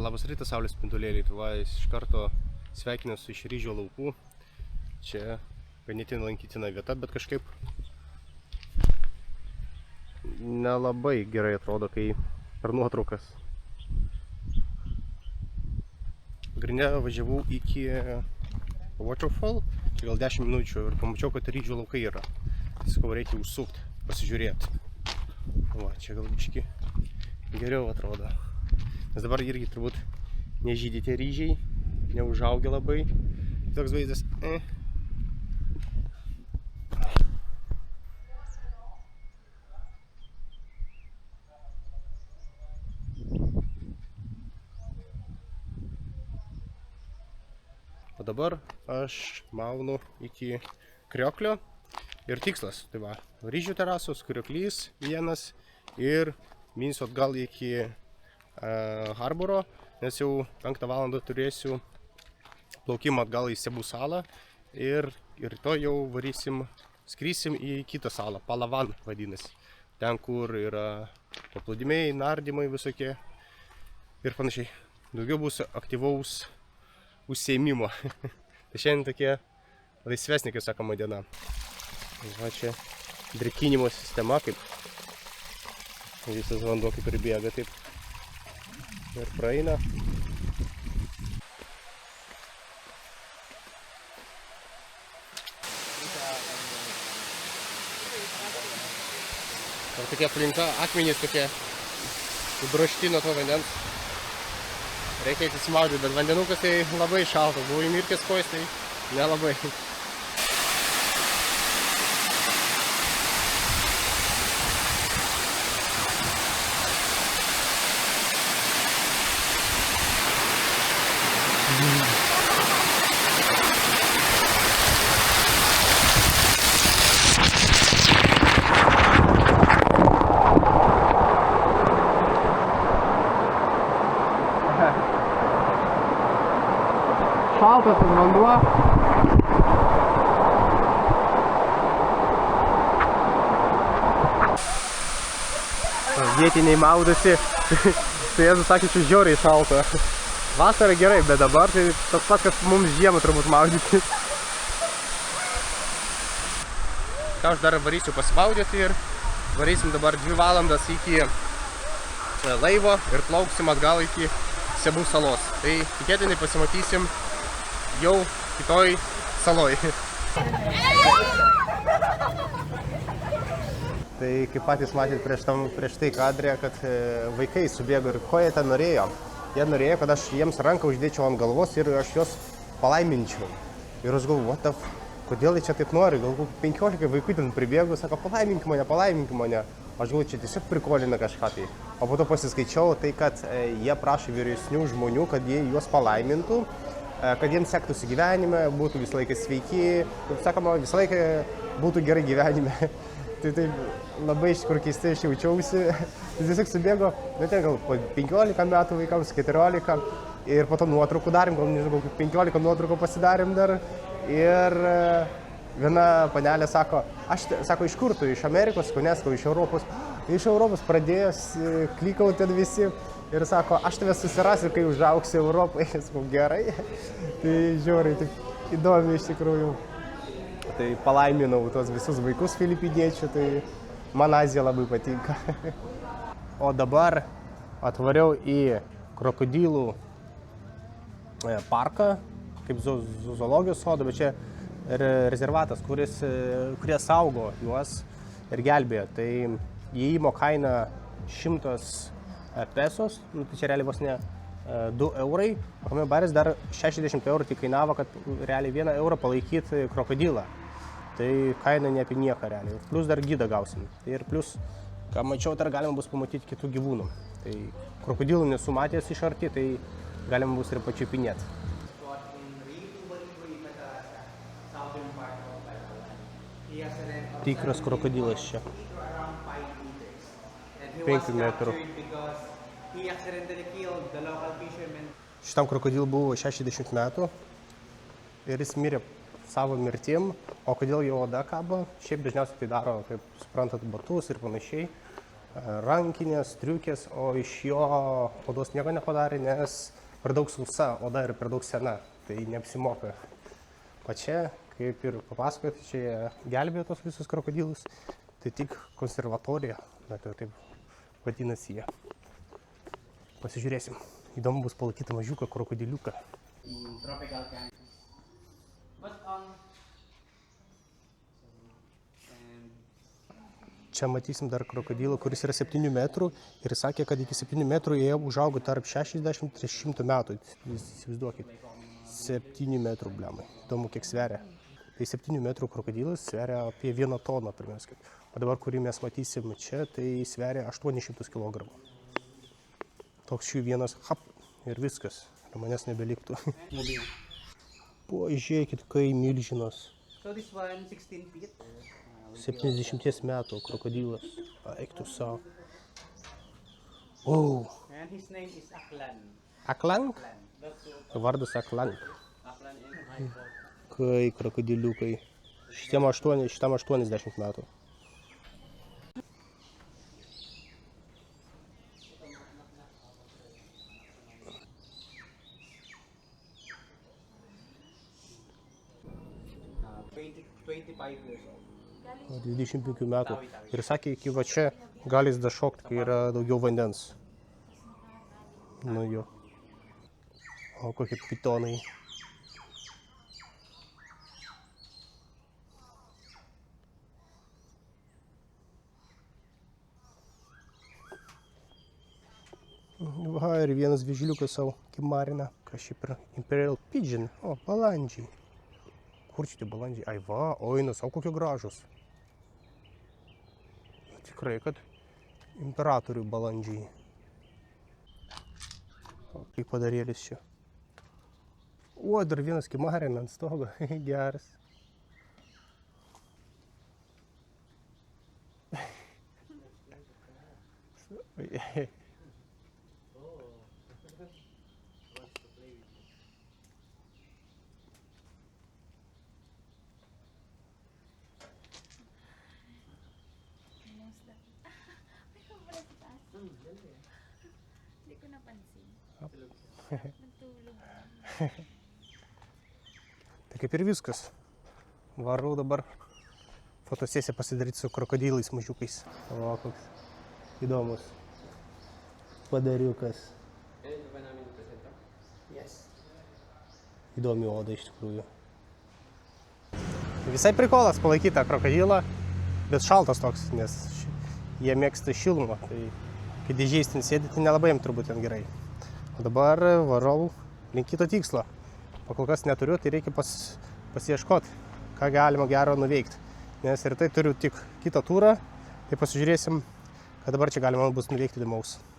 Labas rytas, saulės spindulėliai. Tai va, iš karto sveikinu su iš Ryžio laukų. Čia ganėtinai lankytina vieta, bet kažkaip nelabai gerai atrodo, kai per nuotraukas. Pagrindinė važiavau iki Waterfall, čia gal 10 minučių ir pamačiau, kad Ryžio laukai yra. Tai sakau, reikia užsukti, pasižiūrėti. Va, čia gal biški geriau atrodo. Nes dabar irgi turbūt nežydi tie ryžiai, neužaugę labai. Toks vaizdas. O dabar aš maunu iki Krioklio ir tikslas. Tai va, Ryžių terasos, Krioklys vienas ir minsiu atgal iki Harboro, nes jau 5 valandą turėsiu plaukimą atgal į Sebų salą ir rytoj jau skrisim į kitą salą, Palavan vadinasi. Ten, kur yra paplūdimiai, nardymai visokie ir panašiai. Daugiau bus aktyvaus užsiėmimo. Tai šiandien tokia laisvesnė, kaip sakoma, diena. Va čia drėkinimo sistema, kaip visas vanduo kaip ir bėga taip ir praeina. Ir tokia aplinka, akmenys tokie sudrožti nuo to vandens. Reikia įsimaudyti, bet vandenukas tai labai šaltas. Buvau įmirkęs kojas, tai nelabai. Šaltas tas vanduo. Vietiniai maudosi, tai Jėzus sakė, čia žiauriai šalta. Vasara gerai, bet dabar tai tas pat, kas mums žiemą turbūt maudyti. Ką aš dar varysiu pasimaudyti ir varysim dabar 2 valandas iki laivo ir plauksim atgal iki Sebų salos. Tai tikėtinai pasimatysim jau kitoj saloj. Tai kaip patys matėt prieš tai kadrė, kad vaikai subėgo ir ko jie ten norėjo. Jie norėjo, kad aš jiems ranką uždėčiau ant galvos ir aš juos palaiminčiau. Ir aš galvoju, kodėl jie čia taip nori? Galbūt 15 vaikų ten pribėgo, sako, palaimink mane. Aš galvoju, čia tiesiog prikolina kažką tai. O po to pasiskaičiau tai, kad jie prašo vyresnių žmonių, kad jie juos palaimintų, kad jiems sektųsi gyvenime, būtų visą laiką sveiki, kaip sakoma, visą laiką būtų gerai gyvenime. Tai labai iš tikrųjų keistai aš jaučiausi. Tai tiesiog subėgo, gal po 15 metų vaikams, 14 ir po to nuotraukų darėm, gal nežinau, 15 nuotraukų pasidarėm dar. Ir viena panelė sako, iš kur tu, iš Amerikos, nesakau, iš Europos. Iš Europos pradėjęs klikauti ten visi. Ir sako, aš tave susirasiu, kai užaugsiu Europai. Sakau, gerai. Tai žiauriai, taip įdomi iš tikrųjų. Tai palaiminau tos visus vaikus filipiniečių, tai man Azija labai patinka. O dabar atvariau į krokodilų parką, kaip zoologijos sodą, bet čia rezervatas, kurie saugo juos ir gelbėjo. Tai įėjimo kaina 100 pesos, tai čia realiai vos ne 2 eurai, o Kamio baris dar 60 eurų tik kainavo, kad realiai 1 eurą palaikyti krokodilą. Tai kaina ne apie nieką realiai. Plus dar gydą gausim. Ir plus, ką mačiau, dar galima bus pamatyti kitų gyvūnų. Tai krokodilų nesu matęs iš arti, tai galima bus ir pačiupinėti. Tikras krokodilas čia. 5 metrų. Šitam krokodilui buvo 60 metų ir jis mirė savo mirtim, o kodėl jo oda kabo, šiaip dažniausiai tai daro, kaip suprantat, batus ir panašiai, rankinės, striukės, o iš jo odos nieko nepadarė, nes per daug sausa oda ir per daug sena, tai neapsimoka. O čia, kaip ir papasakoti, čia jie gelbėjo tos visus krokodilus, tai tik konservatorija, bet jau taip vadinasi jie. Pasižiūrėsim, įdomu bus palaikyti mažiuką krokodiliuką. Tropical countries. But Čia matysim dar krokodilą, kuris yra 7 metrų ir sakė, kad iki 7 metrų jie užaugo tarp 60-300 metų. Jūs įsivaizduokit, 7 metrų blemai. Įdomu, kiek sveria. Tai 7 metrų krokodilas sveria apie 1 toną, pirmiausia. O dabar, kurį mes matysim čia, tai sveria 800 kg. Toks šių vienas, hap, ir viskas. Ir manęs nebeliktų. Pažiūrėkit, kai milžinas. so this one 16 feet. 70 metų krokodilas. Eik tu savo. Wow. And his name is Aklan. Aklank? That's Vardas Aklank. Aklan in high court. Kai krokodiliukai. Šitam 80 metų. Uh, 25 years old. 25 metų. Ir sakė, iki va čia gali jis dašokti, kai yra daugiau vandens. Nu jo. O kokie pitonai. Va, ir vienas vėžliukas savo kimarina. Kas šiaip yra Imperial Pigeon. O, balandžiai. Kur čia tie balandžiai? Ai va, oi, nu savo kokie gražus. Tikrai, kad imperatorių balandžiai. O, kaip padarėlis čia. O, dar vienas kimarina ant stogo. Geras. Hindi ko napansin. Nagtulog. Tai kaip ir viskas. Varau dabar fotosesiją pasidaryti su krokodilais mažiukais. O, koks įdomus padariukas. Yes. Įdomi oda iš tikrųjų. Visai prikolas palaikyti tą krokodilą, bet šaltas toks, nes jie mėgsta šilumą. Tai kai dėžiais ten sėdi, tai nelabai jam turbūt ten gerai. O dabar varau link kito tikslo. Pakol kas neturiu, tai reikia pasiieškoti, ką galima gero nuveikti. Nes ir tai turiu tik kitą turą, tai pasižiūrėsim, ką dabar čia galima bus nuveikti įdomaus.